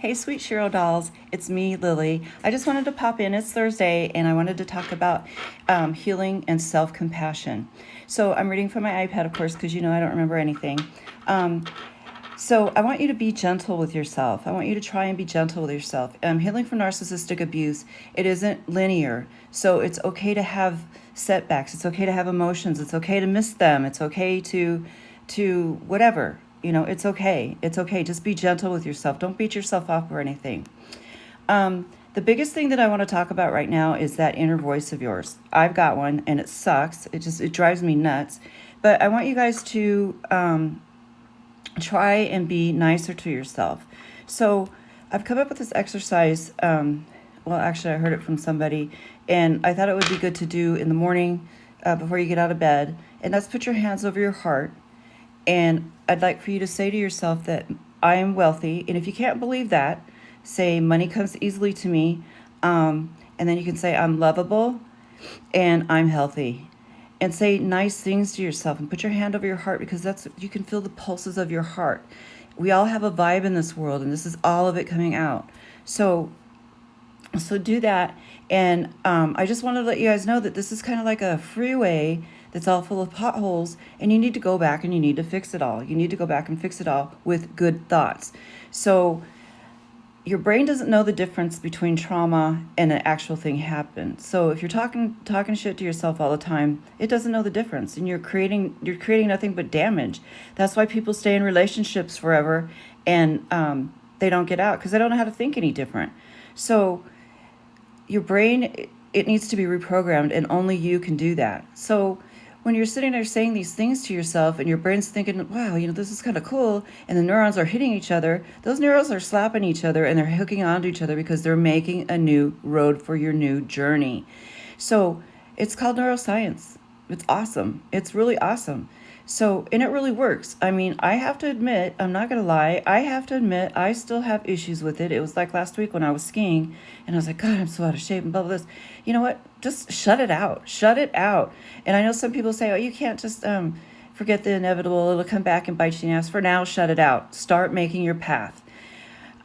Hey, sweet Shiro dolls, it's me, Lily. I just wanted to pop in. It's Thursday, and I wanted to talk about healing and self compassion. So, I'm reading from my iPad, of course, because you know I don't remember anything. Um, so, I want you to be gentle with yourself. I want you to try and be gentle with yourself. Healing from narcissistic abuse, it isn't linear. So, it's okay to have setbacks. It's okay to have emotions. It's okay to miss them. It's okay to whatever. It's okay. It's okay. Just be gentle with yourself. Don't beat yourself up or anything. The biggest thing that I want to talk about right now is that inner voice of yours. I've got one, and it sucks. It drives me nuts. But I want you guys to try and be nicer to yourself. So I've come up with this exercise. Well, actually, I heard it from somebody, and I thought it would be good to do in the morning before you get out of bed. And that's put your hands over your heart. And I'd like for you to say to yourself that I am wealthy. And if you can't believe that, say money comes easily to me. And then you can say I'm lovable and I'm healthy. And say nice things to yourself and put your hand over your heart, because that's, you can feel the pulses of your heart. We all have a vibe in this world, and this is all of it coming out. So do that. And I just wanted to let you guys know that this is kind of like a freeway that's all full of potholes, and you need to go back and you need to fix it all. You need to go back and fix it all with good thoughts. So your brain doesn't know the difference between trauma and an actual thing happened. So if you're talking shit to yourself all the time, it doesn't know the difference, and you're creating nothing but damage. That's why people stay in relationships forever, and they don't get out because they don't know how to think any different. So your brain, it needs to be reprogrammed, and only you can do that. So when you're sitting there saying these things to yourself and your brain's thinking, wow, this is kind of cool, and the neurons are hitting each other, those neurons are slapping each other and they're hooking onto each other because they're making a new road for your new journey. So it's called neuroscience. It's awesome. It's really awesome. So, and it really works. I mean, I have to admit, I'm not going to lie, I have to admit, I still have issues with it. It was like last week when I was skiing, and I was like, God, I'm so out of shape and blah, blah, blah. You know what? Just shut it out. Shut it out. And I know some people say, oh, you can't just forget the inevitable. It'll come back and bite you in the ass. For now, shut it out. Start making your path.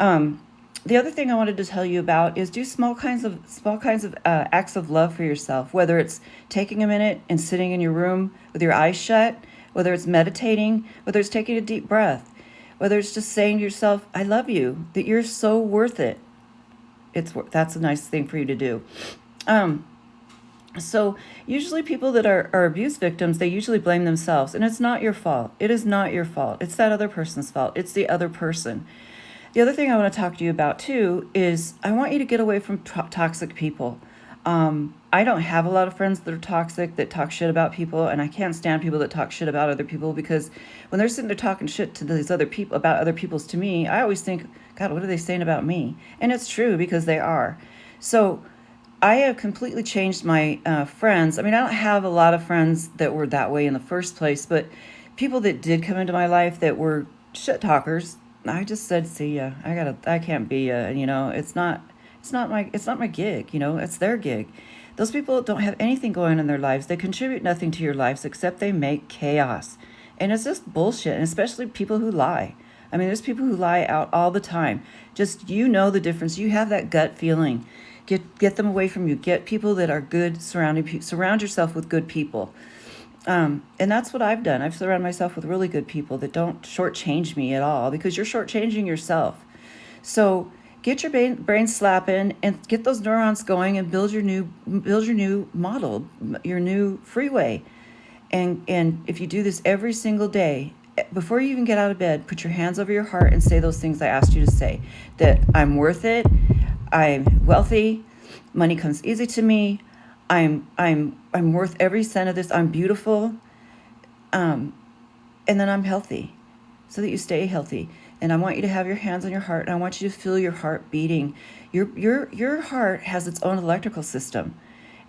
The other thing I wanted to tell you about is do small kinds of acts of love for yourself, whether it's taking a minute and sitting in your room with your eyes shut, whether it's meditating, whether it's taking a deep breath, whether it's just saying to yourself, I love you, that you're so worth it. That's a nice thing for you to do. So usually people that are abuse victims, they usually blame themselves, and it's not your fault. It is not your fault. It's that other person's fault. It's the other person. The other thing I want to talk to you about too is I want you to get away from toxic people. I don't have a lot of friends that are toxic, that talk shit about people, and I can't stand people that talk shit about other people, because when they're sitting there talking shit to these other people about other people's to me, I always think, God, what are they saying about me? And it's true, because they are. So I have completely changed my friends. I mean, I don't have a lot of friends that were that way in the first place, but people that did come into my life that were shit talkers, I just said, see ya. I can't be ya. It's not my gig. It's their gig. Those people don't have anything going on in their lives. They contribute nothing to your lives except they make chaos. And it's just bullshit. And especially people who lie. I mean, there's people who lie out all the time. Just, the difference. You have that gut feeling. Get them away from you. Get people that are good. Surround yourself with good people. And that's what I've done. I've surrounded myself with really good people that don't shortchange me at all, because you're shortchanging yourself. So get your brain slapping and get those neurons going and build your new model, your new freeway. And if you do this every single day, before you even get out of bed, put your hands over your heart and say those things I asked you to say. That I'm worth it. I'm wealthy. Money comes easy to me. I'm worth every cent of this. I'm beautiful. And then I'm healthy, so that you stay healthy. And I want you to have your hands on your heart, and I want you to feel your heart beating. Your heart has its own electrical system,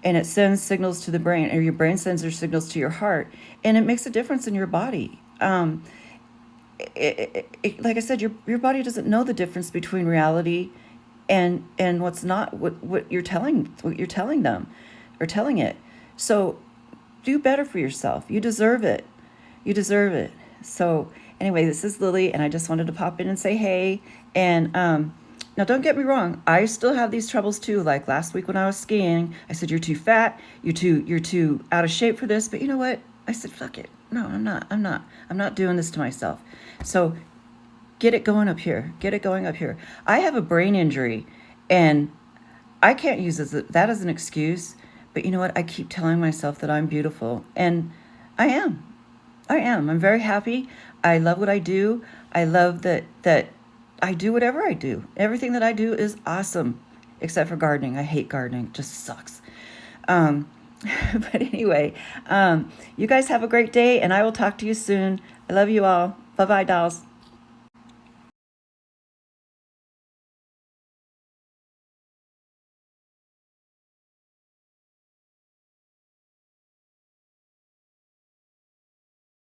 and it sends signals to the brain, or your brain sends their signals to your heart, and it makes a difference in your body. Like I said, your body doesn't know the difference between reality and what's not, what you're telling them, or telling it. So do better for yourself. You deserve it. You deserve it. So anyway, this is Lily, and I just wanted to pop in and say hey. And Now, don't get me wrong. I still have these troubles too. Like last week when I was skiing, I said, "You're too fat. You're too out of shape for this." But you know what? I said, "Fuck it. No, I'm not. I'm not. I'm not doing this to myself." So get it going up here. Get it going up here. I have a brain injury, and I can't use that as an excuse. But you know what? I keep telling myself that I'm beautiful, and I am. I am. I'm very happy. I love what I do. I love that I do whatever I do. Everything that I do is awesome, except for gardening. I hate gardening. It just sucks. Um, but anyway, you guys have a great day, and I will talk to you soon. I love you all. Bye bye, dolls.